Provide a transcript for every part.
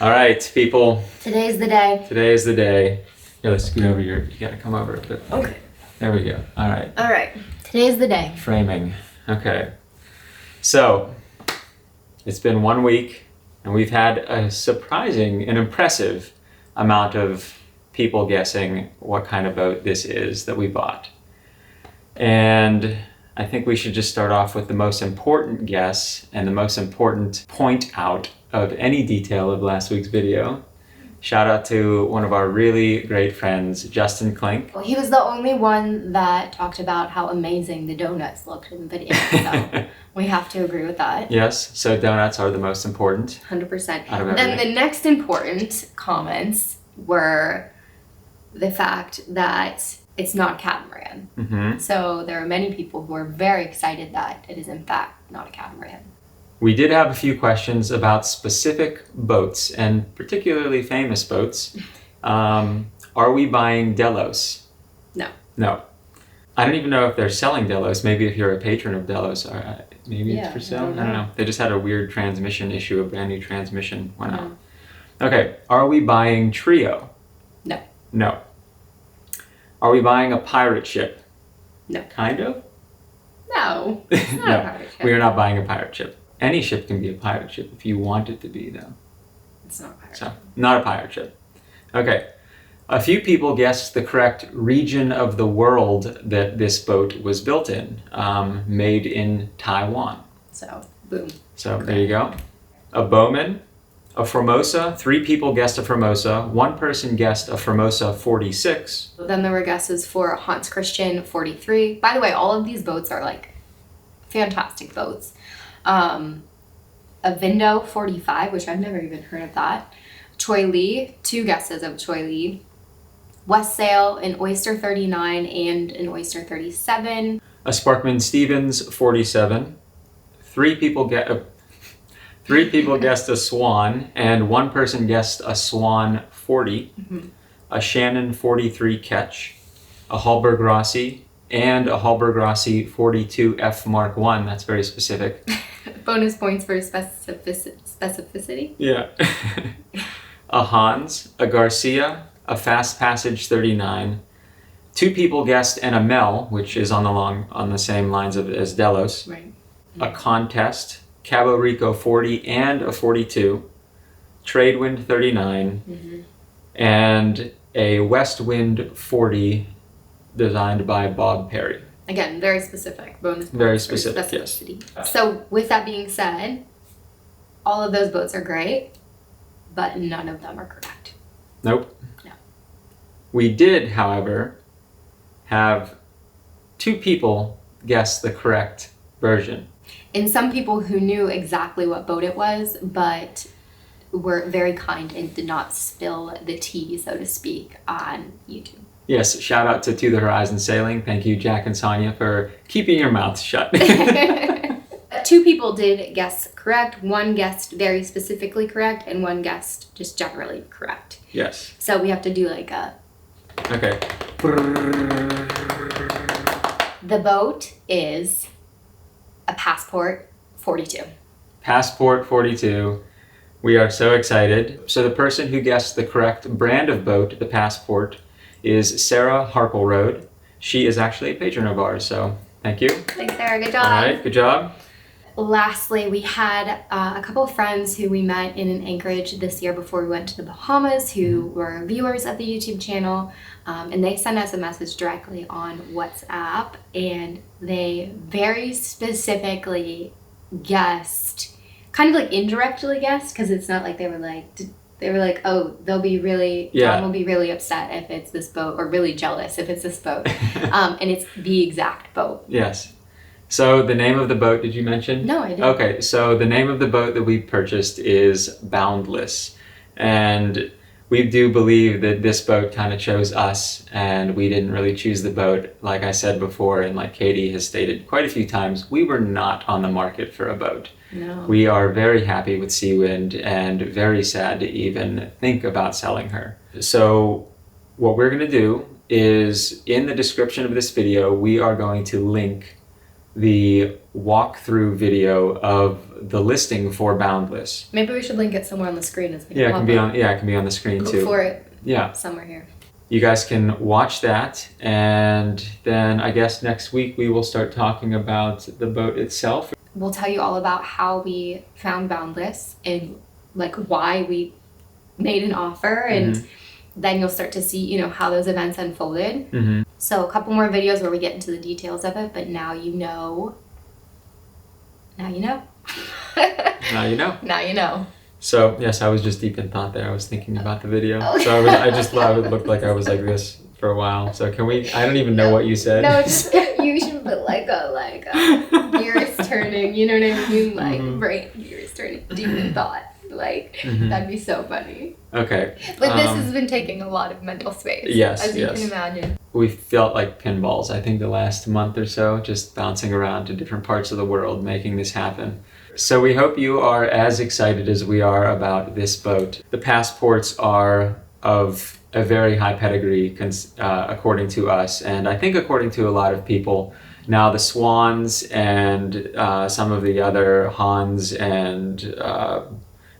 All right, people. Today's the day. Today is the day. Here, let's scoot over here. You gotta come over a bit. Okay. There we go. All right. All right. Today's the day. Framing. Okay. So, it's been 1 week, and we've had a surprising and impressive amount of people guessing what kind of boat this is that we bought. And I think we should just start off with the most important guess and the most important point out of any detail of last week's video. Shout out to one of our really great friends, Justin Klink. Well, he was the only one that talked about how amazing the donuts looked in the video, so we have to agree with that. Yes, so donuts are the most important. 100%. Out of Then everything. the next important comments were the fact that it's not a catamaran. Mm-hmm. So there are many people who are very excited that it is in fact not a catamaran. We did have a few questions about specific boats, and particularly famous boats. Are we buying Delos? No. No. I don't even know if they're selling Delos. Maybe if you're a patron of Delos, maybe it's for sale. I don't know. They just had a weird transmission issue. A brand new transmission went out. Okay. Are we buying Trio? No. No. Are we buying a pirate ship? No. Kind of? No. It's not a pirate ship. We are not buying a pirate ship. Any ship can be a pirate ship if you want it to be, though. It's not a pirate So, ship. not a pirate ship. Okay. A few people guessed the correct region of the world that this boat was built in. Made in Taiwan. So, boom. So, there you go. A Bowman. A Formosa. 3 people guessed a Formosa. 1 person guessed a Formosa 46. Then there were guesses for Hans Christian 43. By the way, all of these boats are like fantastic boats. A Vindo 45, which I've never even heard of that. Choi Lee, 2 guesses of Choi Lee. West Sail, an Oyster 39 and an Oyster 37. A Sparkman Stevens 47. 3 people guessed a Swan, and 1 person guessed a Swan 40. Mm-hmm. A Shannon 43 Ketch. A Hallberg Rossi, and a Hallberg Rossi 42F Mark 1. That's very specific. Bonus points for specificity. Yeah. A Hans, a Garcia, a Fast Passage 39. 2 people guessed an Amel, which is on the same lines as Delos. Right. A Contest, Cabo Rico 40 and a 42. Tradewind 39. Mm-hmm. And a West Wind 40 designed by Bob Perry. Again, very specific. Bonus points Very for specific, yes. specificity. So with that being said, all of those boats are great, but none of them are correct. Nope. No. We did, however, have 2 people guess the correct version. And some people who knew exactly what boat it was, but were very kind and did not spill the tea, so to speak, on YouTube. Yes, shout out to the Horizon Sailing. Thank you, Jack and Sonia, for keeping your mouths shut. 2 people did guess correct. 1 guessed very specifically correct, and 1 guessed just generally correct. Yes. So we have to do like a... Okay. The boat is a Passport 42. Passport 42. We are so excited. So the person who guessed the correct brand of boat, the Passport, is Sarah Harkleroad. She is actually a patron of ours, so thank you. Thanks, Sarah. Good job. All right, good job. Lastly, we had a couple of friends who we met in an anchorage this year before we went to the Bahamas who were viewers of the YouTube channel, and they sent us a message directly on WhatsApp, and they very specifically guessed, kind of like indirectly guessed, because it's not like they were like, oh, John will be really upset if it's this boat, or really jealous if it's this boat. And it's the exact boat. Yes. So the name of the boat, did you mention? No, I didn't. Okay, so the name of the boat that we purchased is Boundless. And we do believe that this boat kind of chose us, and we didn't really choose the boat. Like I said before, and like Katie has stated quite a few times, we were not on the market for a boat. No. We are very happy with Seawind and very sad to even think about selling her. So what we're going to do is, in the description of this video, we are going to link the walkthrough video of the listing for Boundless. Maybe we should link it somewhere on the screen as we Yeah, it can be on the screen too. Look for it. Yeah. Somewhere here. You guys can watch that, and then I guess next week we will start talking about the boat itself. We'll tell you all about how we found Boundless and like why we made an offer, and then you'll start to see, you know, how those events unfolded. So a couple more videos where we get into the details of it, but now you know. Now you know. Now you know. Now you know. So yes, I was just deep in thought there. I was thinking about the video. So I just thought it looked like I was like this for a while. So can we? I don't even know what you said. No, just you should put like a gears turning. You know what I mean? Like brain gears turning, deep in thought. Like that'd be so funny. Okay. But this has been taking a lot of mental space. Yes, as you can imagine. We felt like pinballs, I think, the last month or so, just bouncing around to different parts of the world, making this happen. So we hope you are as excited as we are about this boat. The passports are of a very high pedigree, according to us, and I think according to a lot of people. Now the Swans and some of the other Hans and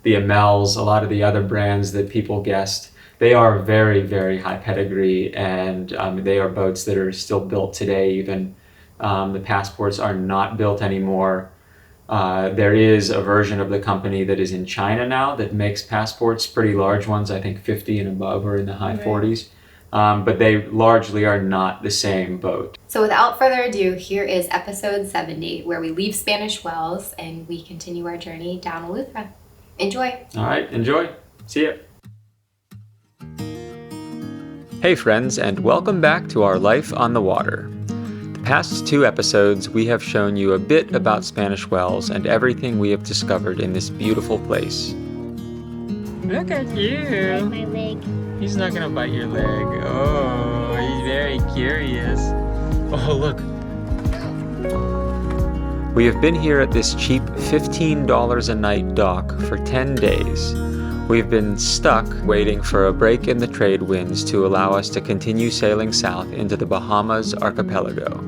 the Amels, a lot of the other brands that people guessed, they are very, very high pedigree, and they are boats that are still built today even. The passports are not built anymore. There is a version of the company that is in China now that makes passports, pretty large ones, I think 50 and above or in the high 40s. But they largely are not the same boat. So without further ado, here is episode 70, where we leave Spanish Wells and we continue our journey down Eleuthera. Enjoy. All right, enjoy. See ya. Hey friends, and welcome back to our life on the water. The past 2 episodes, we have shown you a bit about Spanish Wells and everything we have discovered in this beautiful place. Look at you. Bite my leg. He's not gonna bite your leg. Oh, he's very curious. Oh, look. We have been here at this cheap $15 a night dock for 10 days. We've been stuck waiting for a break in the trade winds to allow us to continue sailing south into the Bahamas archipelago.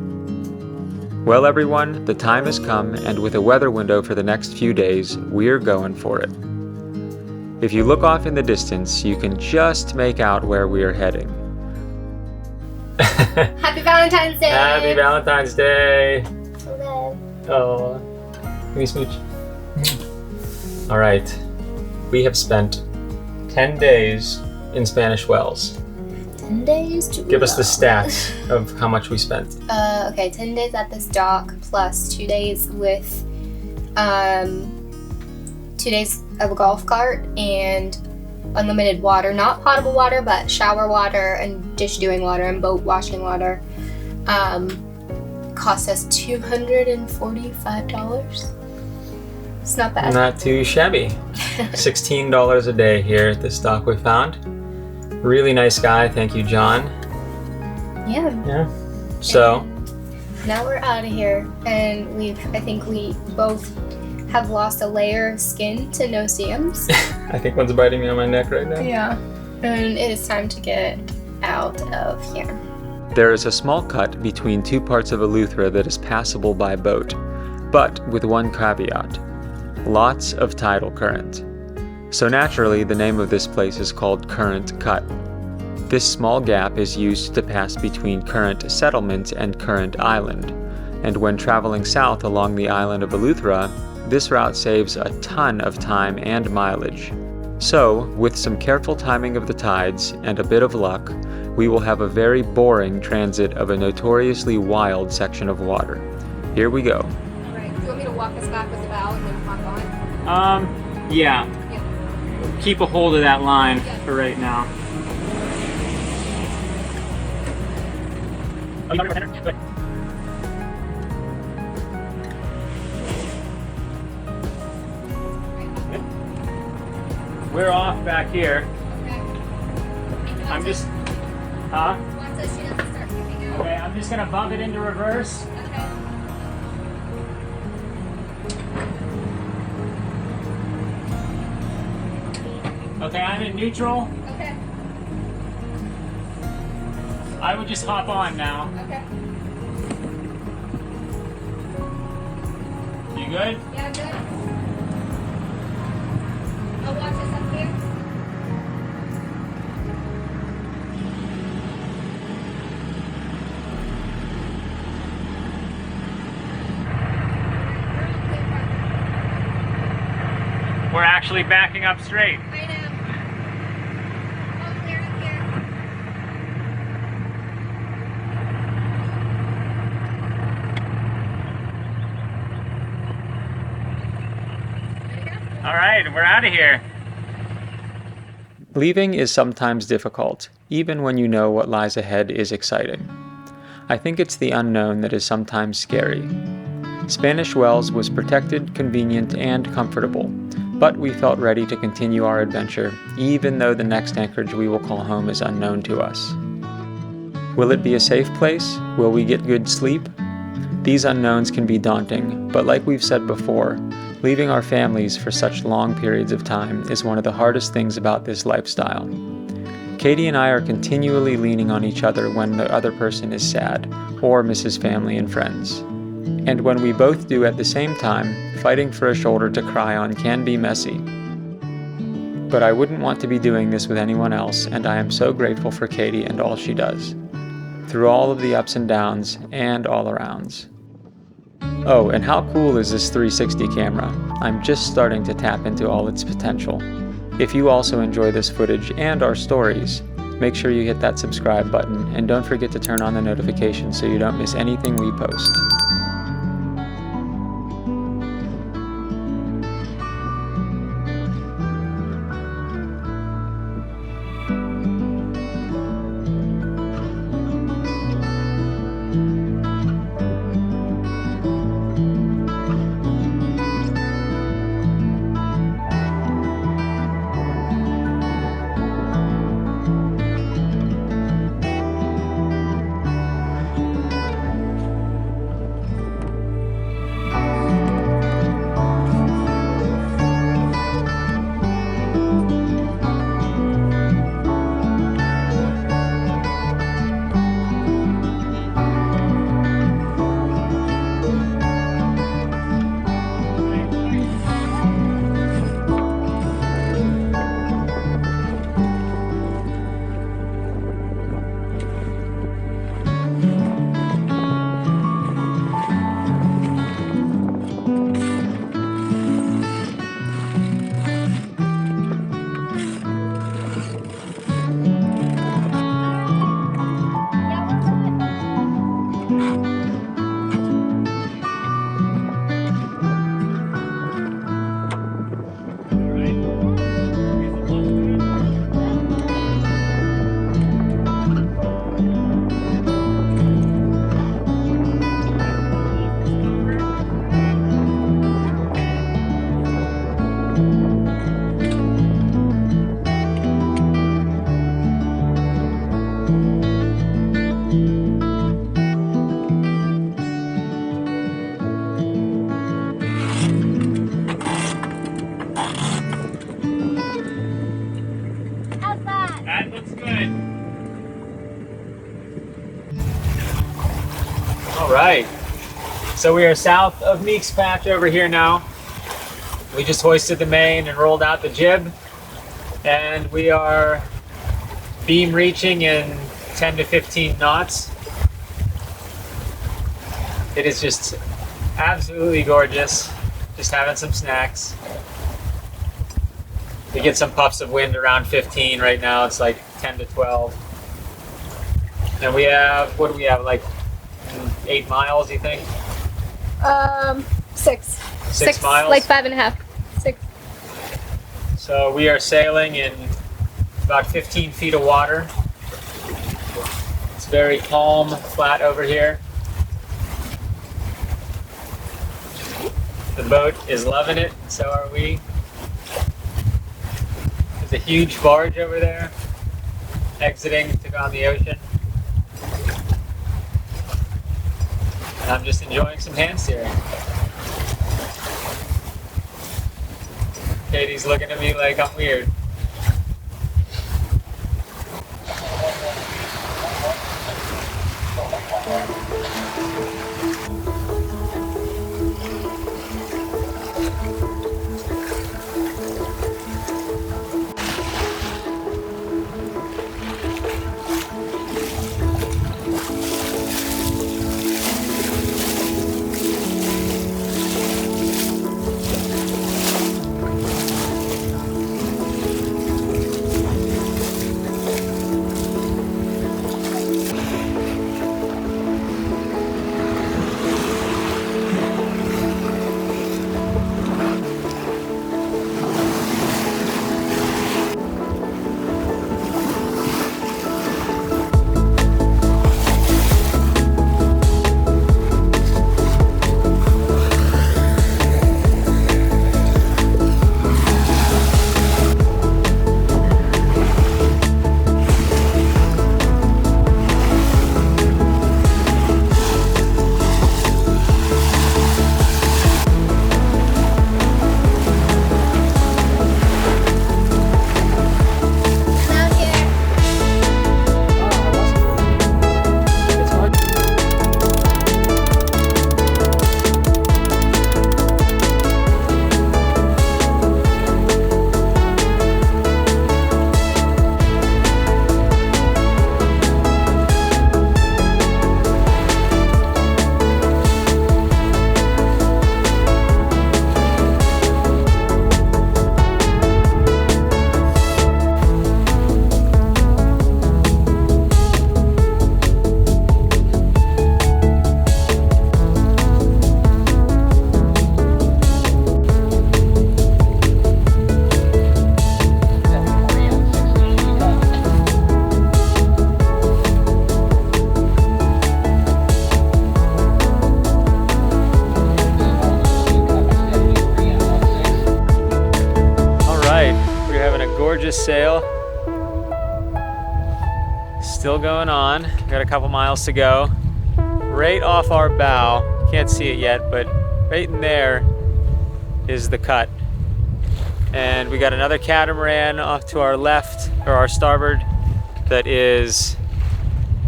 Well everyone, the time has come, and with a weather window for the next few days, we're going for it. If you look off in the distance, you can just make out where we are heading. Happy Valentine's Day! Happy Valentine's Day! Hello. Oh, give me a smooch. All right, we have spent 10 days in Spanish Wells. 10 days to Give us the stats of how much we spent. Okay, 10 days at this dock plus 2 days with 2 days of a golf cart and unlimited water, not potable water, but shower water and dish doing water and boat washing water. Cost us $245. It's not bad. Not too shabby. $16 a day here at this dock we found. Really nice guy, thank you, John. Yeah. So Now we're out of here, and I think we both have lost a layer of skin to no-see-ums. I think one's biting me on my neck right now. Yeah. And it is time to get out of here. There is a small cut between 2 parts of Eleuthera that is passable by boat, but with one caveat: lots of tidal current. So naturally, the name of this place is called Current Cut. This small gap is used to pass between Current Settlement and Current Island, and when traveling south along the island of Eleuthera, this route saves a ton of time and mileage. So, with some careful timing of the tides and a bit of luck, we will have a very boring transit of a notoriously wild section of water. Here we go. Alright, do you want me to walk us back with the bow and then hop on? Yeah. Keep a hold of that line for right now. We're off back here. Okay. I'm just, huh? Once she doesn't start kicking out. Okay, I'm just gonna bump it into reverse. Okay. Okay, I'm in neutral. Okay. I would just hop on now. Okay. good? Yeah, good. I'll watch this up here. We're actually backing up straight. I know. Oh, clear up here. All right, we're out of here. Leaving is sometimes difficult, even when you know what lies ahead is exciting. I think it's the unknown that is sometimes scary. Spanish Wells was protected, convenient, and comfortable, but we felt ready to continue our adventure, even though the next anchorage we will call home is unknown to us. Will it be a safe place? Will we get good sleep? These unknowns can be daunting, but like we've said before, leaving our families for such long periods of time is one of the hardest things about this lifestyle. Katie and I are continually leaning on each other when the other person is sad, or misses family and friends. And when we both do at the same time, fighting for a shoulder to cry on can be messy. But I wouldn't want to be doing this with anyone else, and I am so grateful for Katie and all she does. Through all of the ups and downs, and all arounds. Oh, and how cool is this 360 camera? I'm just starting to tap into all its potential. If you also enjoy this footage and our stories, make sure you hit that subscribe button, and don't forget to turn on the notifications so you don't miss anything we post. That looks good. All right. So we are south of Meek's Patch over here now. We just hoisted the main and rolled out the jib. And we are beam reaching in 10 to 15 knots. It is just absolutely gorgeous. Just having some snacks. We get some puffs of wind around 15 right now. It's like 10 to 12. And we have, what do we have, like 8 miles, you think? 6. 6 miles? Like 5.5. 6. So we are sailing in about 15 feet of water. It's very calm, flat over here. The boat is loving it, so are we. There's a huge barge over there, exiting to go on the ocean. And I'm just enjoying some hand steering. Katie's looking at me like I'm weird. sail. Still going on. Got a couple miles to go. Right off our bow, can't see it yet, but right in there is the cut. And we got another catamaran off to our left, or our starboard, that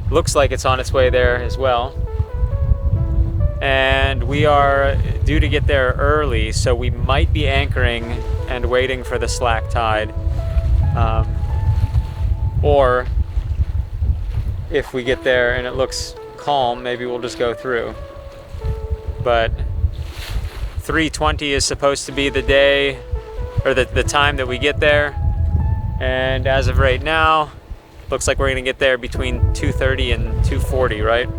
looks like it's on its way there as well. And we are due to get there early, so we might be anchoring and waiting for the slack tide. Or if we get there and it looks calm, maybe we'll just go through. But 3:20 is supposed to be the day, or the time that we get there. And as of right now, looks like we're gonna get there between 2:30 and 2:40, right?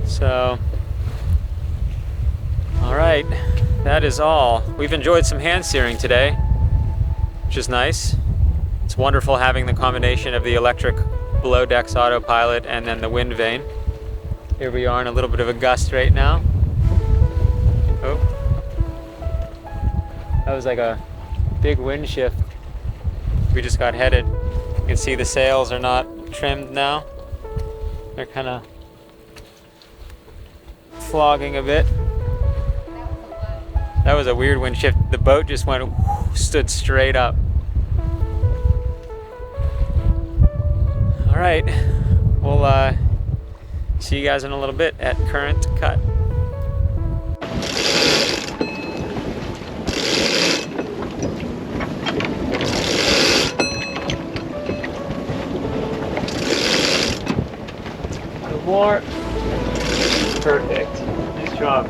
So, all right, that is all. We've enjoyed some hand steering today, which is nice. It's wonderful having the combination of the electric below decks autopilot and then the wind vane. Here we are in a little bit of a gust right now. Oh, that was like a big wind shift. We just got headed. You can see the sails are not trimmed now. They're kind of flogging a bit. That was a weird wind shift. The boat just stood straight up. All right, we'll see you guys in a little bit at current cut. More. Perfect. Nice job.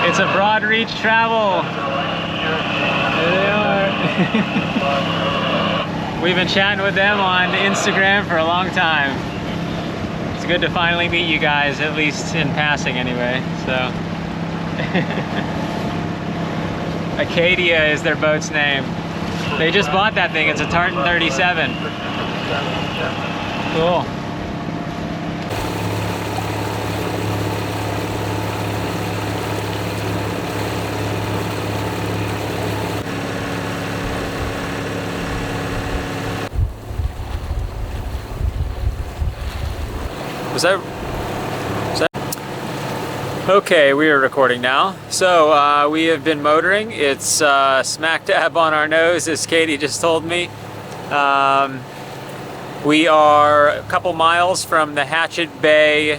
It's a broad reach travel. There they are. We've been chatting with them on Instagram for a long time. It's good to finally meet you guys, at least in passing anyway. So, Acadia is their boat's name. They just bought that thing. It's a Tartan 37. Cool. Was that? Okay, we are recording now. So we have been motoring. It's smack dab on our nose, as Katie just told me. We are a couple miles from the Hatchet Bay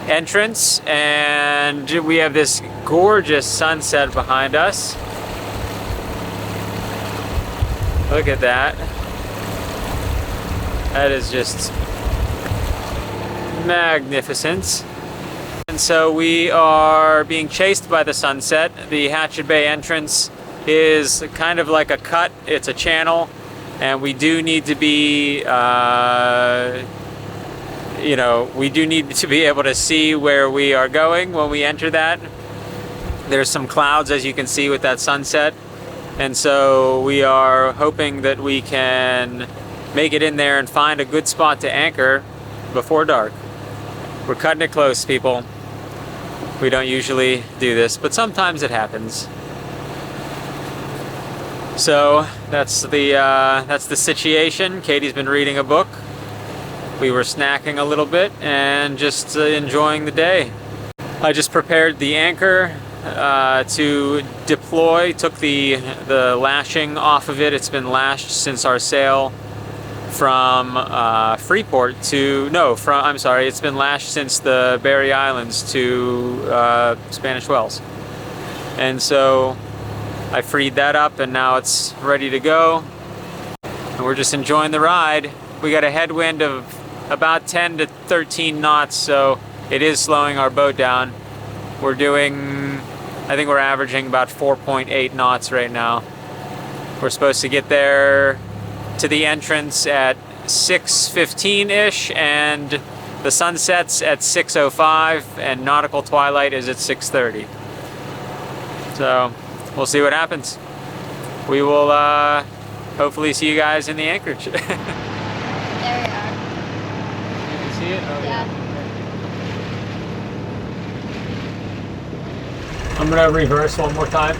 entrance, and we have this gorgeous sunset behind us. Look at that. That is just magnificent. And so we are being chased by the sunset. The Hatchet Bay entrance is kind of like a cut. It's a channel, and we do need to be we do need to be able to see where we are going when we enter that. There's some clouds, as you can see, with that sunset, and so we are hoping that we can make it in there and find a good spot to anchor before dark. We're cutting it close, people. We don't usually do this, but sometimes it happens. So that's the situation. Katie's been reading a book, we were snacking a little bit and just enjoying the day. I just prepared the anchor to deploy, took the lashing off of it. It's been lashed since our sail from Freeport to, it's been lashed since the Berry Islands to Spanish Wells. And so I freed that up and now it's ready to go. And we're just enjoying the ride. We got a headwind of about 10 to 13 knots, so it is slowing our boat down. We're doing, I think we're averaging about 4.8 knots right now. We're supposed to get there to the entrance at 6:15-ish, and the sun sets at 6:05, and nautical twilight is at 6:30. So we'll see what happens. We will hopefully see you guys in the anchorage. There we are. You can see it? Oh, Yeah. I'm gonna reverse one more time.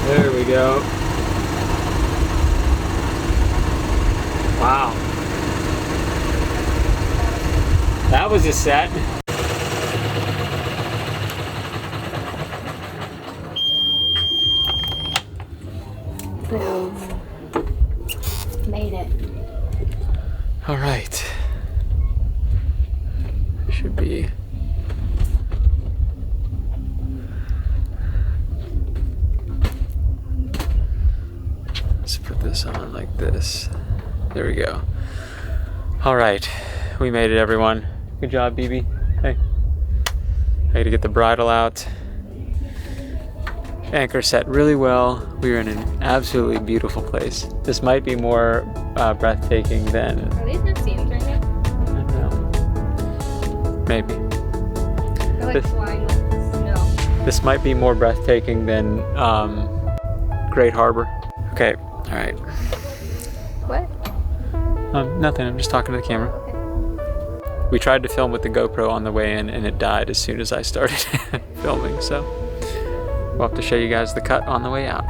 There we go. Wow. That was a set. Boom. Made it. All right. Should be. Let's put this on like this. There we go. All right, we made it, everyone. Good job, BB. Hey. I got to get the bridle out. Anchor set really well. We are in an absolutely beautiful place. This might be more breathtaking than. Are these new seams right now? I don't know. Maybe. They're like This- flying with the snow. This might be more breathtaking than Great Harbor. Okay, all right. What? Nothing. I'm just talking to the camera. Okay. We tried to film with the GoPro on the way in, and it died as soon as I started filming. So we'll have to show you guys the cut on the way out.